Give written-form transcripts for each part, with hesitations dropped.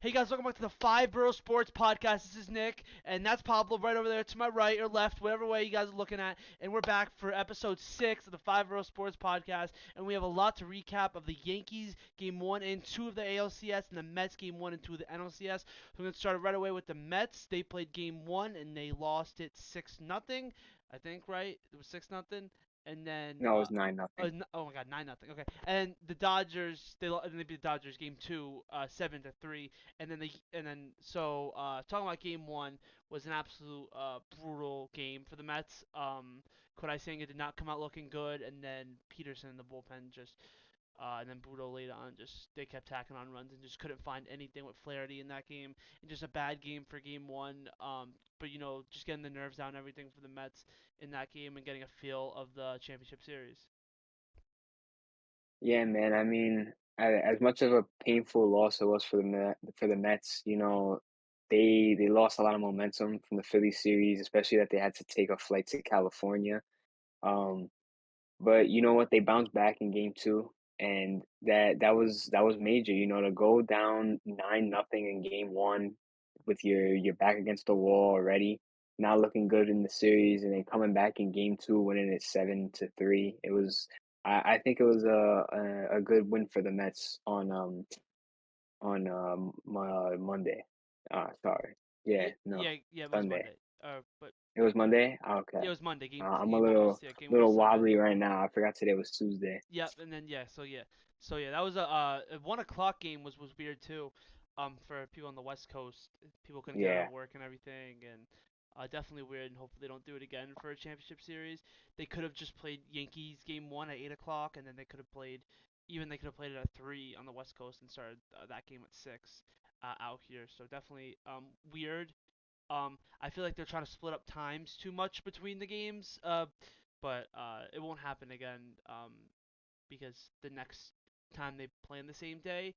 Hey guys, welcome back to the Five Borough Sports Podcast. This is Nick, and that's Pablo right over there to my right or left, whatever way you guys are looking at. And we're back for episode 6 of the Five Borough Sports Podcast, and we have a lot to recap of the Yankees game 1 and 2 of the ALCS, and the Mets game 1 and 2 of the NLCS. So we're gonna start right away with the Mets. They played game 1 and they lost it 6-0. I think right, it was 6-0, and then No, it was 9-0. oh my God, 9-0. Okay, and the Dodgers and they beat the Dodgers game 2, 7-3, talking about game 1 was an absolute brutal game for the Mets. Kodai Senga did not come out looking good, and then Peterson in the bullpen just and then Budo later on just they kept tacking on runs and just couldn't find anything with Flaherty in that game. And just a bad game for game 1. But just getting the nerves down, and everything for the Mets in that game and getting a feel of the championship series. Yeah, man. I mean, as much of a painful loss it was for the Mets, they lost a lot of momentum from the Philly series, especially that they had to take a flight to California. Um, but you know what? They bounced back in game two, and that was major. To go down 9-0 in game one with your back against the wall already, not looking good in the series, and then coming back in game two, winning it 7-3. I think it was a good win for the Mets on Monday. Sorry. Yeah, Yeah, no, yeah, yeah. It was Sunday. Monday. But It was Monday? Okay. yeah, it was Monday. Game I'm a game one was little yeah. Game one was little Sunday. wobbly right now. I forgot today was Tuesday. Yep, and then so yeah, that was a 1 o'clock game was weird too, for people on the West Coast. People couldn't get out Yeah. of work and everything, and definitely weird. And hopefully they don't do it again for a championship series. They could have just played Yankees game 1 at 8 o'clock, and then they could have played it at 3 on the West Coast and started that game at 6 out here. So definitely weird. I feel like they're trying to split up times too much between the games. But it won't happen again. Because the next time they play in the same day,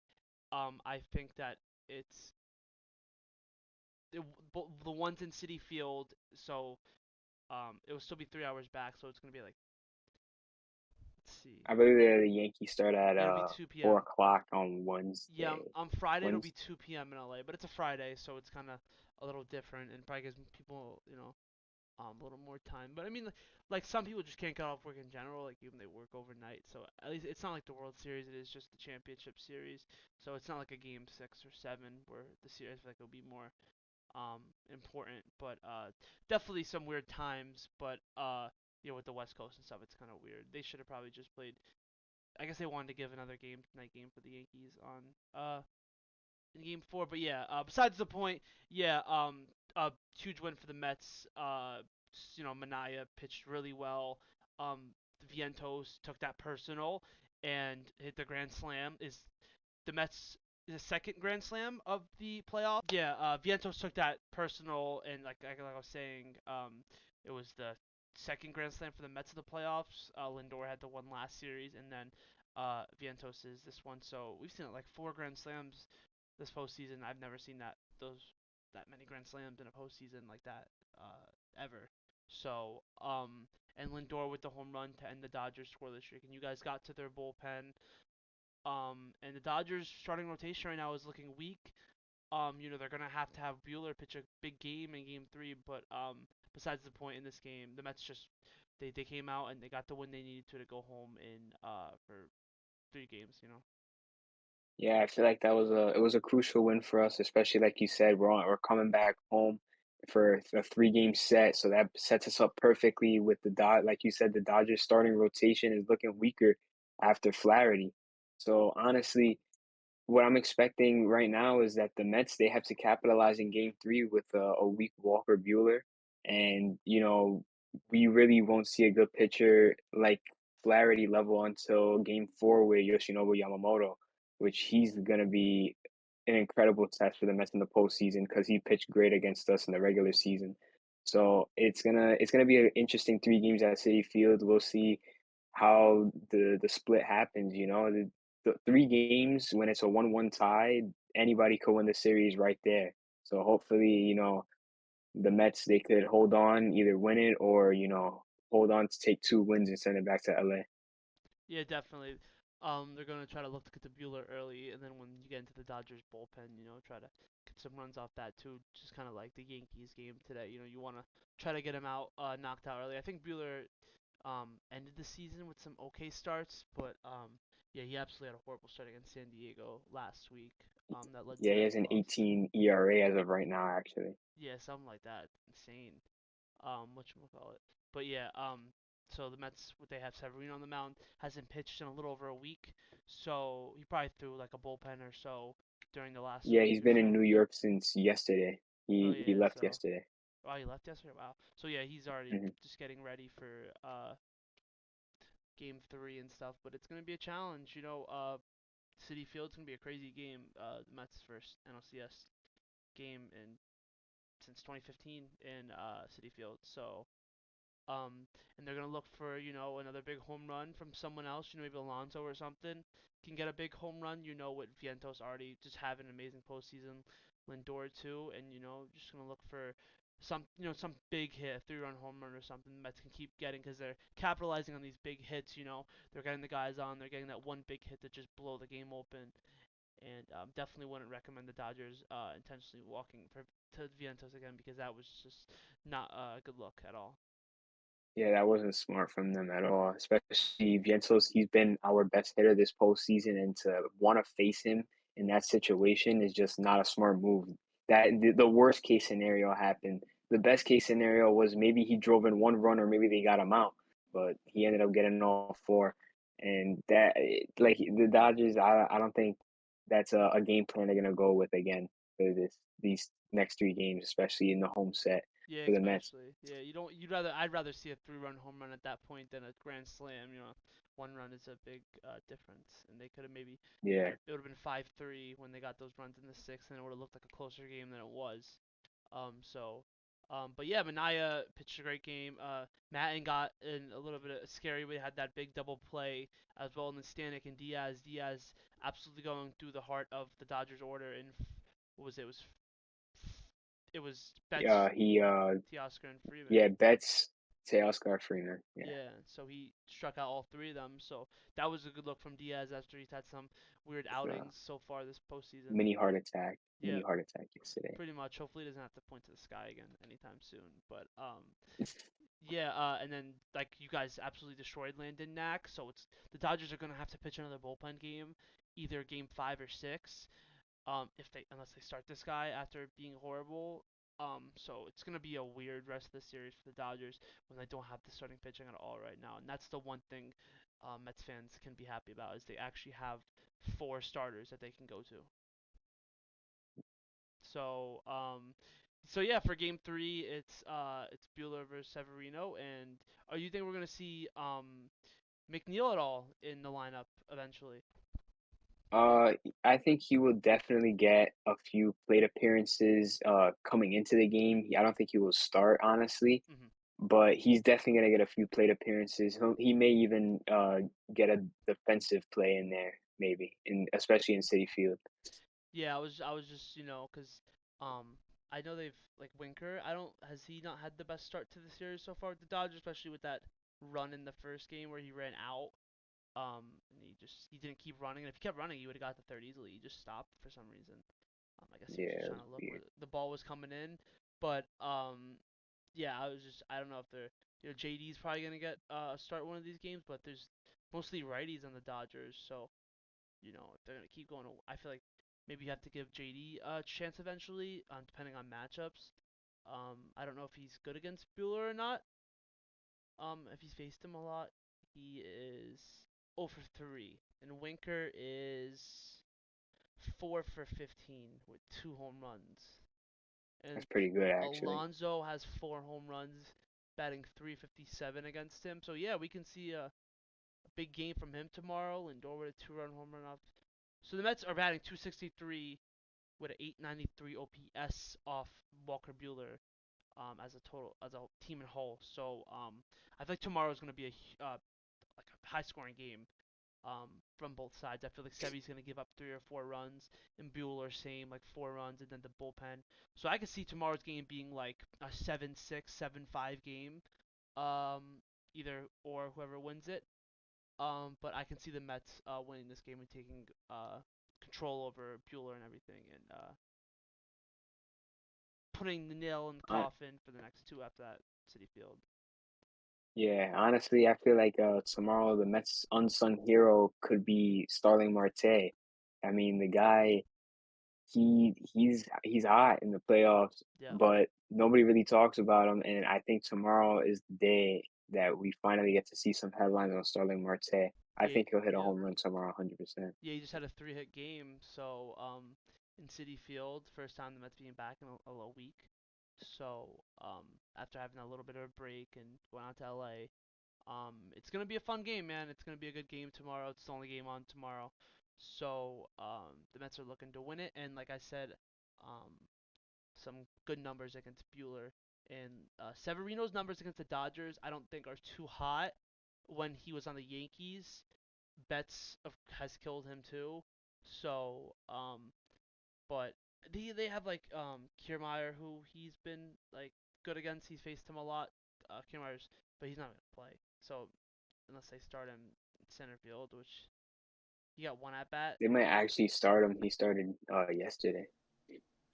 I think that it's it, the ones in City Field, so it will still be 3 hours back, so it's gonna be like, let's see, I believe the Yankees start at it'll be 2 four p.m. o'clock on Yeah, Wednesday. on Friday it'll be Wednesday. 2 p.m. in LA, but it's a Friday, so it's kind of a little different and probably gives people, a little more time. But I mean, like some people just can't get off work in general, like even they work overnight. So at least it's not like the World Series; it is just the championship series. So it's not like a game 6 or 7 where the series I feel like will be more important. But definitely some weird times. But with the West Coast and stuff, it's kind of weird. They should have probably just played. I guess they wanted to give another night game for the Yankees on in game 4. But yeah, besides the point, yeah, a huge win for the Mets. Manaya pitched really well. Vientos took that personal and hit the grand slam. Is the Mets the second grand slam of the playoffs? Yeah, Vientos took that personal, and like I was saying, it was the second grand slam for the Mets of the playoffs. Lindor had the one last series, and then Vientos is this one. So we've seen it like 4 grand slams this postseason. I've never seen that many grand slams in a postseason like that ever. So and Lindor with the home run to end the Dodgers scoreless streak. And you guys got to their bullpen. And the Dodgers starting rotation right now is looking weak. They're gonna have to have Bueller pitch a big game in Game 3, but besides the point in this game, the Mets just they came out and they got the win they needed to go home in for 3 games. Yeah, I feel like it was a crucial win for us, especially like you said, we're coming back home for a 3-game set, so that sets us up perfectly with like you said, the Dodgers starting rotation is looking weaker after Flaherty. So honestly, what I'm expecting right now is that the Mets they have to capitalize in Game Three with a weak Walker Bueller, and we really won't see a good pitcher like Flaherty level until Game Four with Yoshinobu Yamamoto, which he's gonna be an incredible test for the Mets in the postseason because he pitched great against us in the regular season. So it's gonna be an interesting 3 games at City Field. We'll see how the split happens. The 3 games when it's a 1-1 tie, anybody could win the series right there. So hopefully, the Mets they could hold on, either win it or hold on to take 2 wins and send it back to LA. Yeah, definitely. They're gonna try to look to get to Bueller early, and then when you get into the Dodgers bullpen, try to get some runs off that too. Just kind of like the Yankees game today. You want to try to get him out, knocked out early. I think Bueller ended the season with some okay starts, but yeah, he absolutely had a horrible start against San Diego last week. That led to Yeah, he that has an loss. 18 ERA as of right now, actually. Yeah, something like that. Insane. What call it? But yeah, so the Mets, what they have Severino on the mound, hasn't pitched in a little over a week, so he probably threw like a bullpen or so during the last Yeah, week he's or been in so. New York since yesterday. Oh He yeah, left so yesterday. oh he left yesterday. Wow. So yeah, he's already Hmm. just getting ready for game 3 and stuff. But it's gonna be a challenge, City Field's gonna be a crazy game. The Mets' first NLCS game in since 2015 in City Field. So and they're gonna look for another big home run from someone else. Maybe Alonso or something can get a big home run. With Vientos already just having an amazing postseason, Lindor too, and just gonna look for some big hit, a 3-run home run or something. The Mets can keep getting because they're capitalizing on these big hits. They're getting the guys on. They're getting that one big hit to just blow the game open. And definitely wouldn't recommend the Dodgers intentionally walking to Vientos again because that was just not a good look at all. Yeah, that wasn't smart from them at all. Especially Vientos, he's been our best hitter this postseason, and to want to face him in that situation is just not a smart move. That the worst case scenario happened. The best case scenario was maybe he drove in 1 run, or maybe they got him out, but he ended up getting all four. And that, like the Dodgers, I don't think that's a game plan they're gonna go with again for these next 3 games, especially in the home set Yeah, for the Mets. especially. Yeah, you don't. I'd rather see a 3-run home run at that point than a grand slam. 1 run is a big difference, and they could have maybe Yeah. it would have been 5-3 when they got those runs in the sixth, and it would have looked like a closer game than it was. So, but yeah, Manaya pitched a great game. Matten got in a little bit of scary. We had that big double play as well, and then Stanek and Diaz. Diaz absolutely going through the heart of the Dodgers order, and what was it? It was Betts, He Teoscar, and Freeman. Yeah, Betts, Teoscar, Freeman. Yeah, Yeah, so he struck out all 3 of them. So that was a good look from Diaz after he's had some weird with a outings so far this postseason. mini heart attack. Yeah, Mini heart attack yesterday. pretty much. Hopefully, he doesn't have to point to the sky again anytime soon. But yeah, and then like you guys absolutely destroyed Landon Knack, so it's the Dodgers are gonna have to pitch another bullpen game, either game 5 or 6. If they unless they start this guy after being horrible. So it's gonna be a weird rest of the series for the Dodgers when they don't have the starting pitching at all right now, and that's the one thing Mets fans can be happy about is they actually have 4 starters that they can go to. So so yeah, for game 3, it's Bueller versus Severino, and are you think we're gonna see McNeil at all in the lineup eventually? Uh, I think he will definitely get a few plate appearances coming into the game. I don't think he will start, honestly, Hmm. but he's definitely gonna get a few plate appearances. He may even get a defensive play in there, maybe, especially in City Field. Yeah, I was just because um I know they've like Winker. I don't has he not had the best start to the series so far with the Dodgers, especially with that run in the first game where he ran out. And he didn't keep running. And if he kept running, he would have got the third easily. He just stopped for some reason. I guess he was just Yeah, it trying was to look where weird. the ball was coming in. But yeah, I don't know if they're JD's probably gonna get start one of these games, but there's mostly righties on the Dodgers, so if they're gonna keep going, I feel like maybe you have to give JD a chance eventually, depending on matchups. I don't know if he's good against Bueller or not. If he's faced him a lot, he is 0 for 3, and Winker is 4 for 15 with 2 home runs. And That's pretty good, actually. Alonso has 4 home runs, batting 357 against him. So yeah, we can see a big game from him tomorrow. Lindor with a 2-run home run off. So the Mets are batting 263 with an 893 OPS off Walker Bueller as a total as a team in whole. So I think tomorrow is going to be like a high scoring game from both sides. I feel like Sevy's going to give up 3 or 4 runs, and Bueller same like 4 runs, and then the bullpen. So I could see tomorrow's game being like a 7-6, 7-5 game, either or whoever wins it. But I can see the Mets winning this game and taking control over Bueller and everything, and putting the nail in the I, coffin for the next two after that City Field. yeah, honestly, I feel like tomorrow the Mets' unsung hero could be Starling Marte. I mean, the guy, he's hot in the playoffs, Yeah, but nobody really talks about him. And I think tomorrow is the day that we finally get to see some headlines on Starling Marte. I yeah, think he'll hit a yeah, home run tomorrow, 100%. yeah. He just had a three-hit game, so in City Field, first time the Mets being back in a week. So after having a little bit of a break and going out to LA, it's gonna be a fun game, man. It's gonna be a good game tomorrow. It's the only game on tomorrow, so the Mets are looking to win it. And like I said, um, some good numbers against Bueller. And Severino's numbers against the Dodgers, I don't think are too hot. When he was on the Yankees, has killed him too. So, but they have like Kiermaier, who he's been like good against. He's faced him a lot, Kiermaier's, but he's not gonna play. So unless they start him in center field, which he got one at bat. They might actually start him. He started yesterday.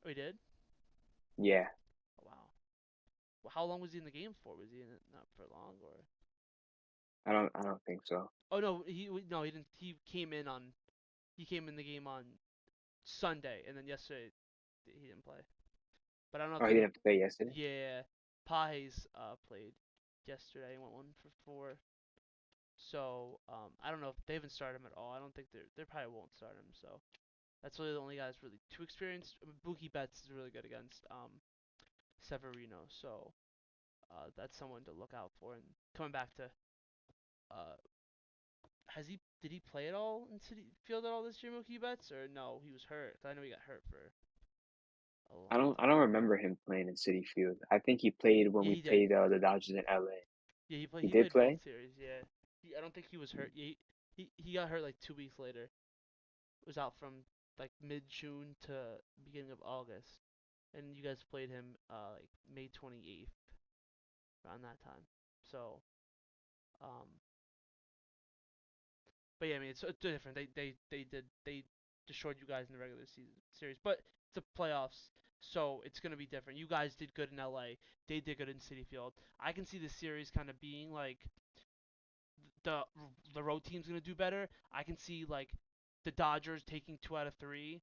Oh, he did. Yeah, Oh, wow. Well, how long was he in the game for? Was he in it not for long or? I don't think so. Oh no, he didn't. He came in the game on Sunday, and then yesterday he didn't play. But I don't know if Oh, they he went. didn't play yesterday. Yeah, Pages played yesterday and went 1 for 4. So I don't know if they haven't started him at all. I don't think they probably won't start him. So that's really the only guy that's really too experienced. I mean, Mookie Betts is really good against Severino, so that's someone to look out for. And coming back to uh, did he play at all in City Field at all this year, Mookie Betts, or no? He was hurt. 'Cause I know he got hurt for a I long don't I don't time. remember him playing in City Field. I think he played when Yeah, we he did. played the Dodgers in LA. Yeah, he played. He He did played both play? series. Yeah, I don't think he was hurt. Yeah, he got hurt like 2 weeks later. Was out from like mid June to beginning of August, and you guys played him like May 28th around that time. So um, but yeah, I mean it's different. They destroyed you guys in the regular season series, but it's the playoffs, so it's gonna be different. You guys did good in LA. They did good in City Field. I can see the series kind of being like the the road team's gonna do better. I can see like the Dodgers taking 2 out of 3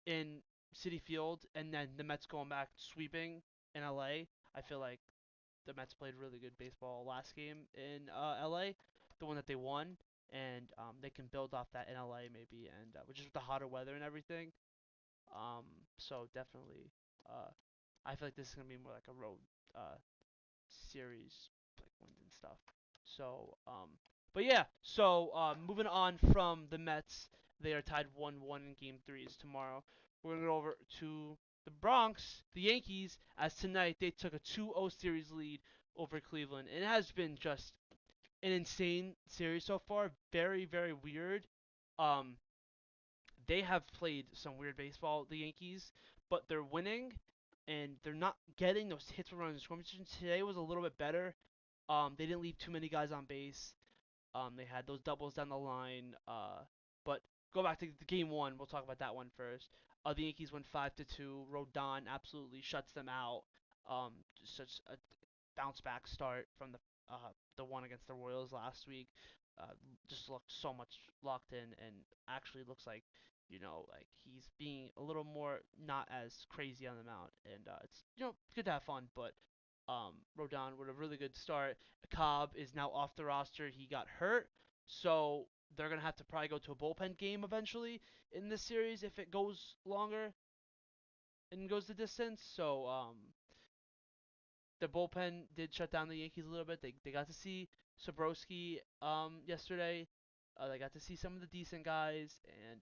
in City Field, and then the Mets going back sweeping in LA. I feel like the Mets played really good baseball last game in LA, the one that they won, and they can build off that in LA maybe, and which is with the hotter weather and everything. Um, so definitely, uh, I feel like this is gonna be more like a road uh, series, like wins and stuff. So, but yeah, so moving on from the Mets, they are tied 1-1 in Game 3s tomorrow. We're gonna go over to the Bronx, the Yankees, as tonight they took a 2-0 series lead over Cleveland. And it has been just an insane series so far. Very, very weird. Um, they have played some weird baseball, the Yankees, but they're winning and they're not getting those hits with runners in scoring position. Today was a little bit better. They didn't leave too many guys on base. They had those doubles down the line. But go back to the game one. We'll talk about that one first. The Yankees went 5-2. Rodon absolutely shuts them out. Such a bounce back start from the one against the Royals last week. Uh, just looked so much locked in, and actually looks like like he's being a little more not as crazy on the mound, and it's good to have fun. But Rodon with a really good start. Cobb is now off the roster. He got hurt, so they're gonna have to probably go to a bullpen game eventually in this series if it goes longer and goes the distance. So the bullpen did shut down the Yankees a little bit. They got to see Sobrowski yesterday. They got to see some of the decent guys, and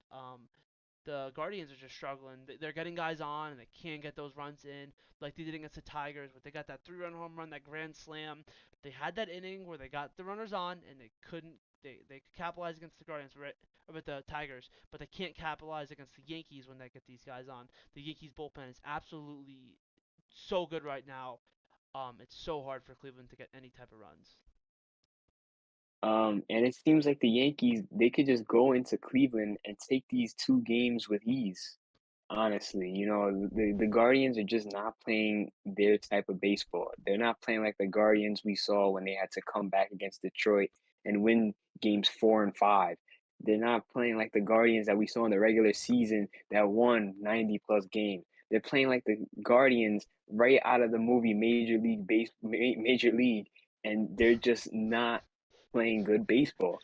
the Guardians are just struggling. They're getting guys on, and they can't get those runs in like they did against the Tigers. But they got that 3-run home run, that grand slam. They had that inning where they got the runners on, and they couldn't. They could capitalize against the Guardians, right? Or with the Tigers, but they can't capitalize against the Yankees when they get these guys on. The Yankees bullpen is absolutely so good right now. It's so hard for Cleveland to get any type of runs. And it seems like the Yankees, they could just go into Cleveland and take these 2 games with ease, honestly. You know, the Guardians are just not playing their type of baseball. They're not playing like the Guardians we saw when they had to come back against Detroit and win games 4 and 5. They're not playing like the Guardians that we saw in the regular season that won 90 plus games. They're playing like the Guardians right out of the movie Major League, and they're just not playing good baseball.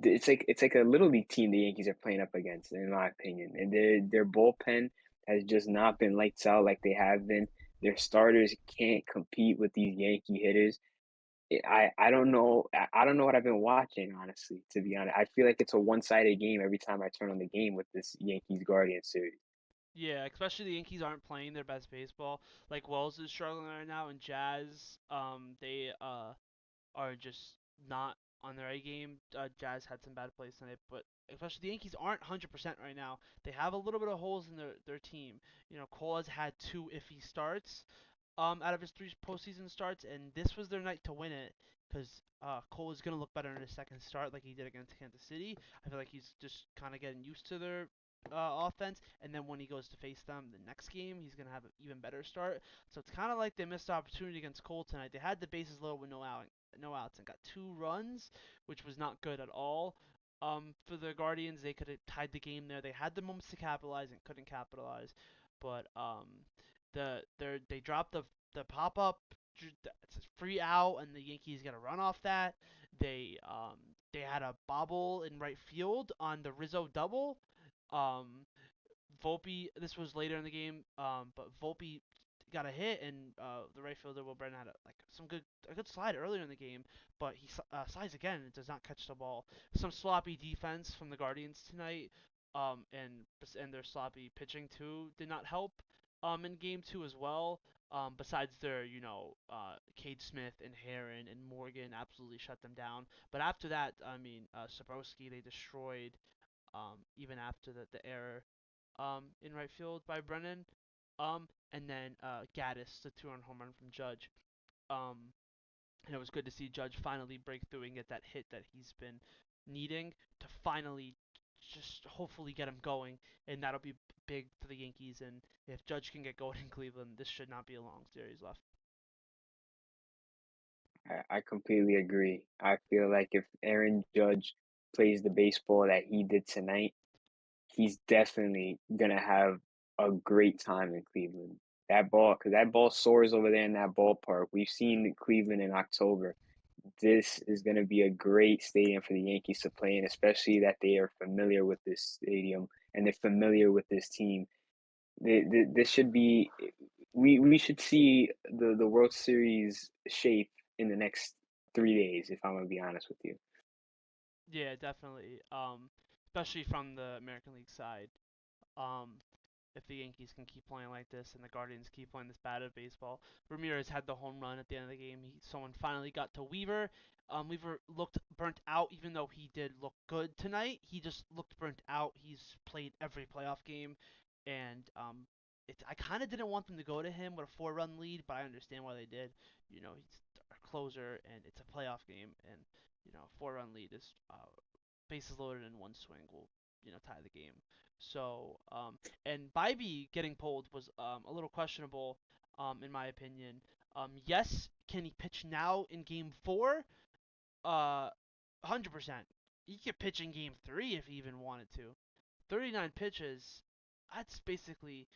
It's like a little league team the Yankees are playing up against, in my opinion. And their bullpen has just not been lights out like they have been. Their starters can't compete with these Yankee hitters. I don't know. I don't know what I've been watching, honestly, to be honest. I feel like it's a one-sided game every time I turn on the game with this Yankees Guardians series. Yeah, especially the Yankees aren't playing their best baseball. Like Wells is struggling right now, and Jazz, they are just not on their A game. Jazz had some bad plays tonight, but especially the Yankees aren't 100% right now. They have a little bit of holes in their team. You know, Cole has had two iffy starts out of his three postseason starts, and this was their night to win it because Cole is going to look better in his second start like he did against Kansas City. I feel like he's just kind of getting used to their offense, and then when he goes to face them the next game, he's going to have an even better start. So it's kind of like they missed the opportunity against Cole tonight. They had the bases loaded with no outs, and got two runs, which was not good at all. For the Guardians, they could have tied the game there. They had the moments to capitalize and couldn't capitalize, but they dropped the pop up. It's a free out, and the Yankees got a run off that. They had a bobble in right field on the Rizzo double. Um, Volpe, this was later in the game, but Volpe got a hit, and the right fielder Will Brennan had a good slide earlier in the game, but he slides again and does not catch the ball. Some sloppy defense from the Guardians tonight, and their sloppy pitching too did not help in game two as well. Besides their, Cade Smith and Heron and Morgan absolutely shut them down. But after that, I mean, Sabrowski they destroyed even after the error in right field by Brennan. And then Gaddis, the two-run home run from Judge. Um, and it was good to see Judge finally break through and get that hit that he's been needing to finally just hopefully get him going, and that'll be big for the Yankees. And if Judge can get going in Cleveland, this should not be a long series left. I completely agree. I feel like if Aaron Judge plays the baseball that he did tonight, he's definitely gonna have a great time in Cleveland. Because that ball soars over there in that ballpark. We've seen Cleveland in October. This is gonna be a great stadium for the Yankees to play in, especially that they are familiar with this stadium and they're familiar with this team. This should be we should see the World Series shape in the next 3 days, if I'm gonna be honest with you. Yeah, definitely. Especially from the American League side. Um, if the Yankees can keep playing like this and the Guardians keep playing this bad of baseball. Ramirez had the home run at the end of the game. Someone finally got to Weaver. Weaver looked burnt out, even though he did look good tonight. He just looked burnt out. He's played every playoff game, and I kind of didn't want them to go to him with a four-run lead, but I understand why they did. You know, he's a closer, and it's a playoff game, and four-run lead is bases loaded in one swing will tie the game. So and Bybee getting pulled was a little questionable, in my opinion. Yes, can he pitch now in Game 4? 100%. He could pitch in Game 3 if he even wanted to. 39 pitches, that's basically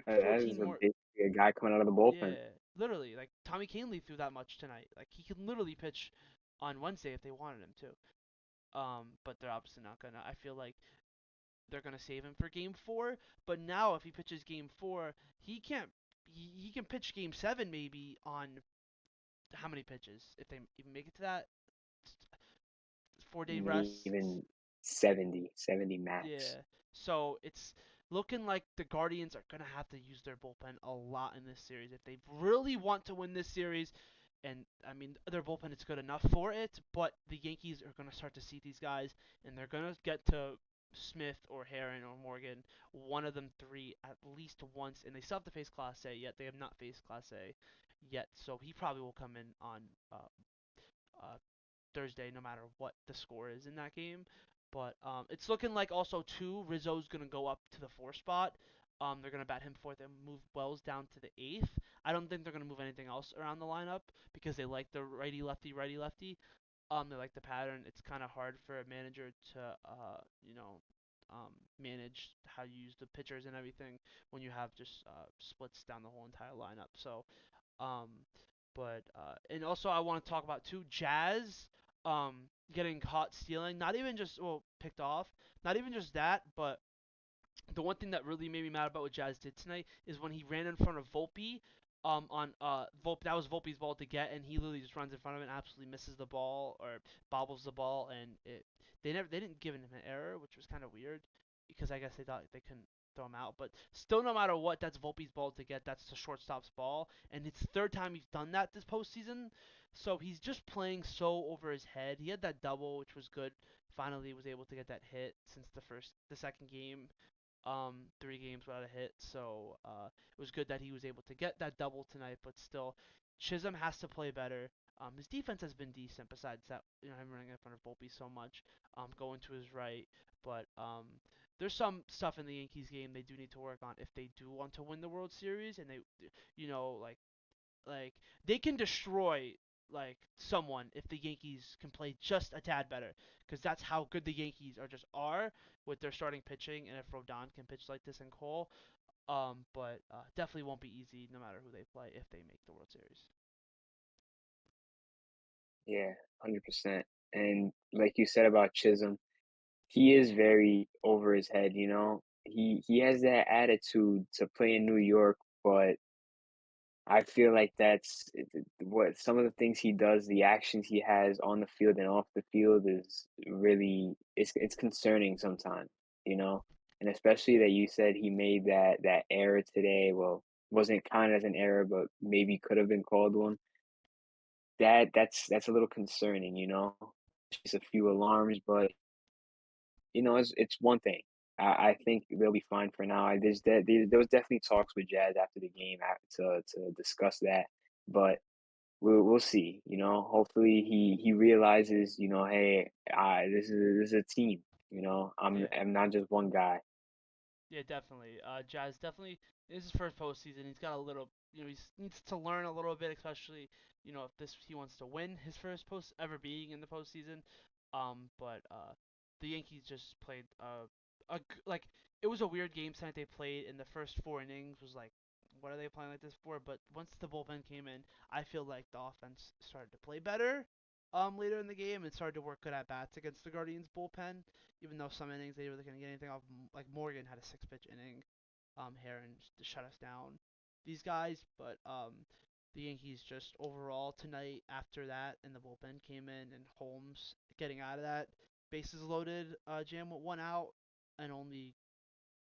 That 14 is more. basically a guy coming out of the bullpen. Yeah, literally. Like, Tommy Kahnle threw that much tonight. Like, he could literally pitch on Wednesday if they wanted him to. But they're obviously not gonna. I feel like they're gonna save him for Game 4. But now, if he pitches Game 4, he can't. He can pitch Game 7 maybe on how many pitches if they even make it to that 4 day Maybe rest. even 70 max. Yeah. So it's looking like the Guardians are gonna have to use their bullpen a lot in this series if they really want to win this series. And I mean, their bullpen is good enough for it, but the Yankees are gonna start to see these guys, and they're gonna get to Smith or Heron or Morgan, one of them three at least once, and they still have to face Class A yet. They have not faced Class A yet, so he probably will come in on uh, Thursday, no matter what the score is in that game. But it's looking like also too Rizzo's gonna go up to the 4 spot. They're gonna bat him fourth and move Wells down to the eighth. I don't think they're gonna move anything else around the lineup because they like the righty lefty. They like the pattern. It's kind of hard for a manager to manage how you use the pitchers and everything when you have just splits down the whole entire lineup. So um, and also I want to talk about too Jazz getting caught stealing. Not even just picked off. Not even just that, but the one thing that really made me mad about what Jazz did tonight is when he ran in front of Volpe. On Volpe, that was Volpe's ball to get, and he literally just runs in front of it and absolutely misses the ball or bobbles the ball, and they didn't give him an error, which was kind of weird because I guess they thought they couldn't throw him out. But still, no matter what, that's Volpe's ball to get. That's the shortstop's ball, and it's the third time he's done that this postseason. So he's just playing so over his head. He had that double, which was good. Finally, was able to get that hit since the second game 3 games without a hit. So it was good that he was able to get that double tonight. But still, Chisholm has to play better. His defense has been decent. Besides that, him running in front of Volpe so much, going to his right. But there's some stuff in the Yankees game they do need to work on if they do want to win the World Series, and they, you know, like they can destroy like someone if the Yankees can play just a tad better, because that's how good the Yankees are with their starting pitching, and if Rodon can pitch like this and Cole, but definitely won't be easy no matter who they play if they make the World Series. Yeah, 100%. And like you said about Chisholm, he is very over his head, you know. He has that attitude to play in New York, but I feel like what some of the things he does, the actions he has on the field and off the field is really it's concerning sometimes, you know. And especially that you said he made that error today. Well, wasn't counted as an error, but maybe could have been called one. That's a little concerning, you know. Just a few alarms, but it's one thing. I think they'll be fine for now. There was definitely talks with Jazz after the game to discuss that, but we'll see. You know, hopefully he realizes, hey, this is a team. You know, Yeah. I'm not just one guy. Yeah, definitely. Jazz definitely this is his first postseason. He's got a little, he needs to learn a little bit, especially if this he wants to win his first post ever being in the postseason. But the Yankees just played like it was a weird game tonight. They played in the first 4 innings was like, what are they playing like this for? But once the bullpen came in, I feel like the offense started to play better. Later in the game and started to work good at bats against the Guardians bullpen, even though some innings they really couldn't get anything off. Like Morgan had a 6 pitch inning, Heron to shut us down. These guys, but the Yankees just overall tonight after that and the bullpen came in and Holmes getting out of that bases loaded jam with 1 out and only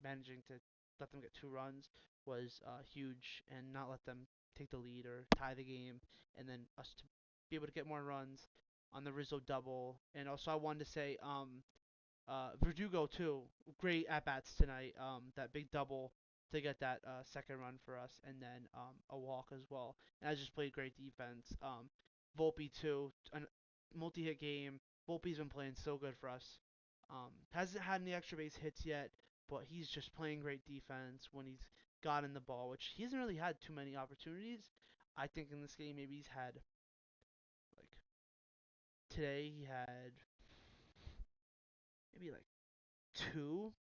managing to let them get 2 runs was huge and not let them take the lead or tie the game and then us to be able to get more runs on the Rizzo double. And also I wanted to say Verdugo too. Great at bats tonight. That big double to get that second run for us, and then a walk as well. And I just played great defense. Volpe too, a multi-hit game. Volpe's been playing so good for us. Hasn't had any extra base hits yet, but he's just playing great defense when he's gotten the ball, which he hasn't really had too many opportunities. I think in this game maybe he's had like today he had maybe like 2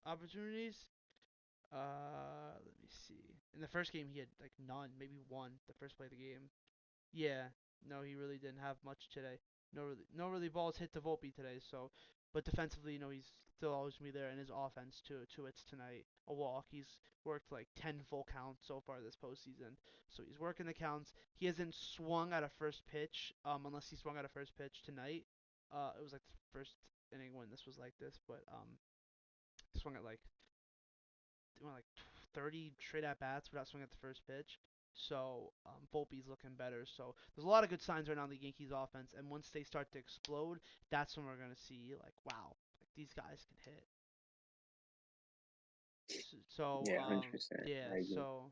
opportunities. Let me see. In the first game, he had like none, maybe one. The first play of the game. Yeah, no, he really didn't have much today. No really balls hit to Volpe today. So, but defensively, he's still always gonna be there, and his offense too. 2 hits tonight, a walk. He's worked like 10 full counts so far this postseason. So he's working the counts. He hasn't swung at a first pitch, unless he swung at a first pitch tonight. It was like the first inning when this was like this, but swung at like doing like 30 straight at bats without swinging at the first pitch. So Volpe's looking better. So there's a lot of good signs right now in the Yankees offense, and once they start to explode, that's when we're gonna see like wow, like these guys can hit. So Yeah, 100%. yeah, I agree. so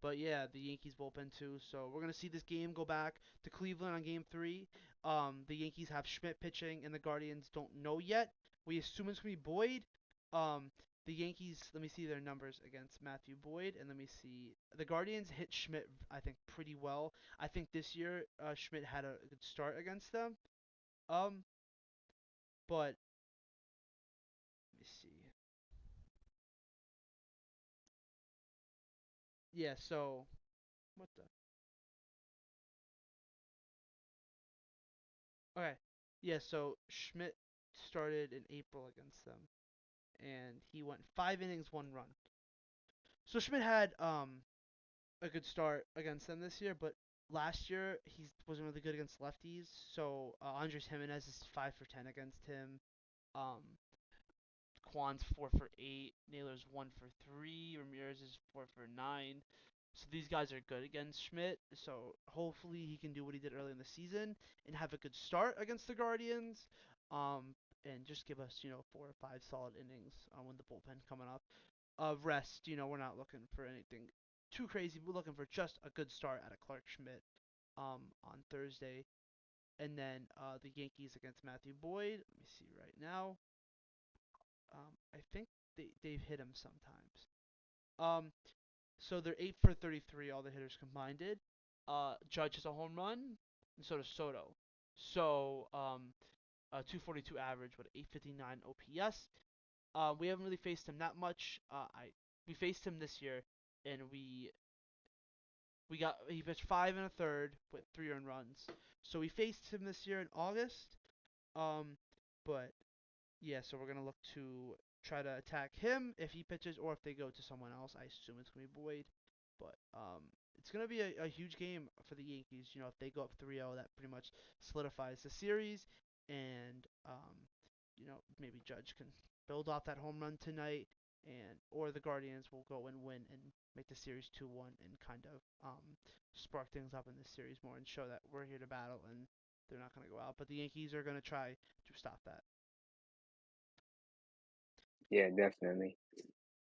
But yeah, the Yankees bullpen too. So we're gonna see this game go back to Cleveland on Game 3. The Yankees have Schmidt pitching, and the Guardians don't know yet. We assume it's gonna be Boyd. Um, the Yankees. Let me see their numbers against Matthew Boyd, and let me see. The Guardians hit Schmidt, I think, pretty well. I think this year Schmidt had a good start against them. Um, but let me see. Yeah. So what the? Okay. Yeah. So Schmidt started in April against them, and he went 5 innings, 1 run. So Schmidt had a good start against them this year, but last year he wasn't really good against lefties. So Andres Jimenez is 5 for 10 against him. Um, Kwan's 4 for 8. Naylor's 1 for 3. Ramirez is 4 for 9. So these guys are good against Schmidt. So hopefully he can do what he did early in the season and have a good start against the Guardians. And just give us 4 or 5 solid innings when the bullpen coming up. Rest, we're not looking for anything too crazy. We're looking for just a good start at a Clark Schmidt on Thursday. And then the Yankees against Matthew Boyd. Let me see right now. I think they've hit him sometimes. Um, so they're 8 for 33, all the hitters combined did. Judge has a home run, and so does Soto. So a 242 average with 859 OPS. We haven't really faced him that much. We faced him this year, and he pitched 5 and a third with 3 earned runs. So we faced him this year in August. Um, but yeah, so we're gonna look to try to attack him if he pitches, or if they go to someone else. I assume it's gonna be Boyd, but it's gonna be a huge game for the Yankees. If they go up 3-0, that pretty much solidifies the series, and maybe Judge can build off that home run tonight, and or the Guardians will go and win and make the series 2-1 and kind of spark things up in this series more and show that we're here to battle and they're not gonna go out. But the Yankees are gonna try to stop that. Yeah, definitely.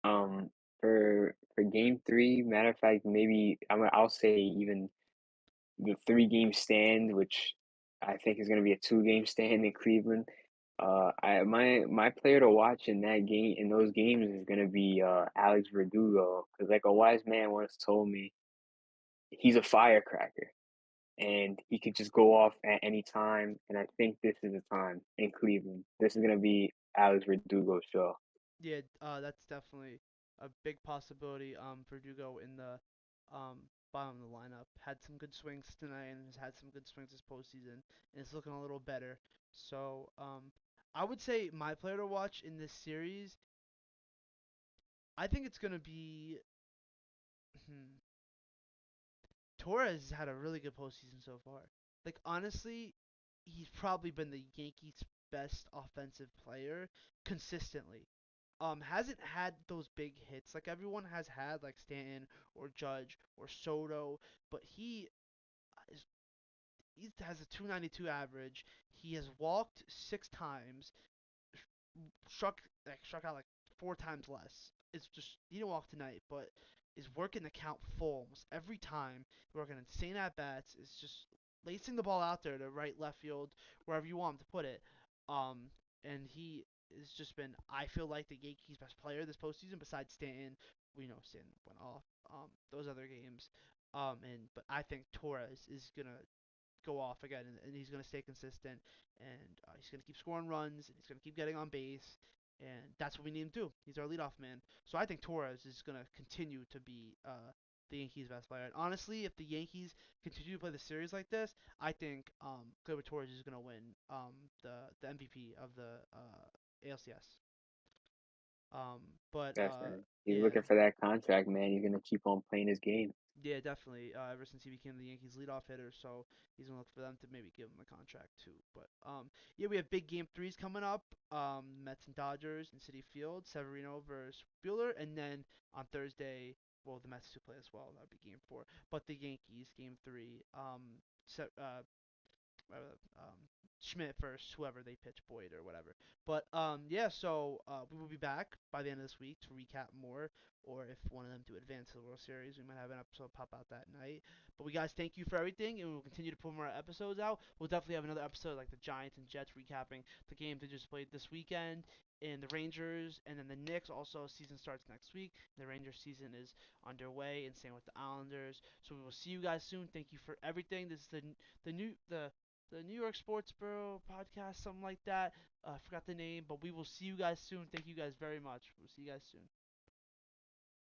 Um, for game three, matter of fact, maybe I'll say even the 3 game stand, which I think is gonna be a 2 game stand in Cleveland. I my player to watch in that game in those games is gonna be Alex Verdugo, because like a wise man once told me, he's a firecracker and he could just go off at any time. And I think this is the time in Cleveland. This is gonna be Alex Verdugo's show. Yeah, that's definitely a big possibility. Verdugo in the bottom of the lineup had some good swings tonight and has had some good swings this postseason, and it's looking a little better. So I would say my player to watch in this series, I think it's gonna be. Hmm, Torres had a really good postseason so far. Like honestly, he's probably been the Yankees' best offensive player consistently. Hasn't had those big hits like everyone has had, like Stanton or Judge or Soto, but is he has a 292 average. He has walked 6 times, struck out like 4 times less. It's just he didn't walk tonight, but is working the count full almost every time. Working insane at bats. Is just lacing the ball out there to right, left field, wherever you want him to put it. Um, and he has just been, I feel like, the Yankees' best player this postseason besides Stanton. We know Stanton went off. Those other games. But I think Torres is gonna go off again, and he's going to stay consistent, and he's going to keep scoring runs, and he's going to keep getting on base, and that's what we need him to do. He's our leadoff man. So I think Torres is going to continue to be the Yankees' best player. And honestly, if the Yankees continue to play the series like this, I think Gleyber Torres is going to win the MVP of the ALCS. But Definitely. He's yeah, looking for that contract, man. He's gonna keep on playing his game. yeah, definitely. Ever since he became the Yankees' leadoff hitter, so he's gonna look for them to maybe give him a contract too. But yeah, we have big game threes coming up. Mets and Dodgers in Citi Field, Severino versus Bueller, and then on Thursday, well, the Mets to play as well. That'd be game four. But the Yankees game three. Se- uh, Schmidt versus whoever they pitch, Boyd or whatever. But yeah, so we will be back by the end of this week to recap more, or if one of them to advance to the World Series, we might have an episode pop out that night. But we guys, thank you for everything, and we will continue to put more episodes out. We'll definitely have another episode like the Giants and Jets recapping the game they just played this weekend, and the Rangers, and then the Knicks. Also, season starts next week. The Rangers season is underway, and same with the Islanders. So we will see you guys soon. Thank you for everything. This is the new the New York Sports Borough podcast, something like that. I forgot the name, but we will see you guys soon. Thank you guys very much. We'll see you guys soon.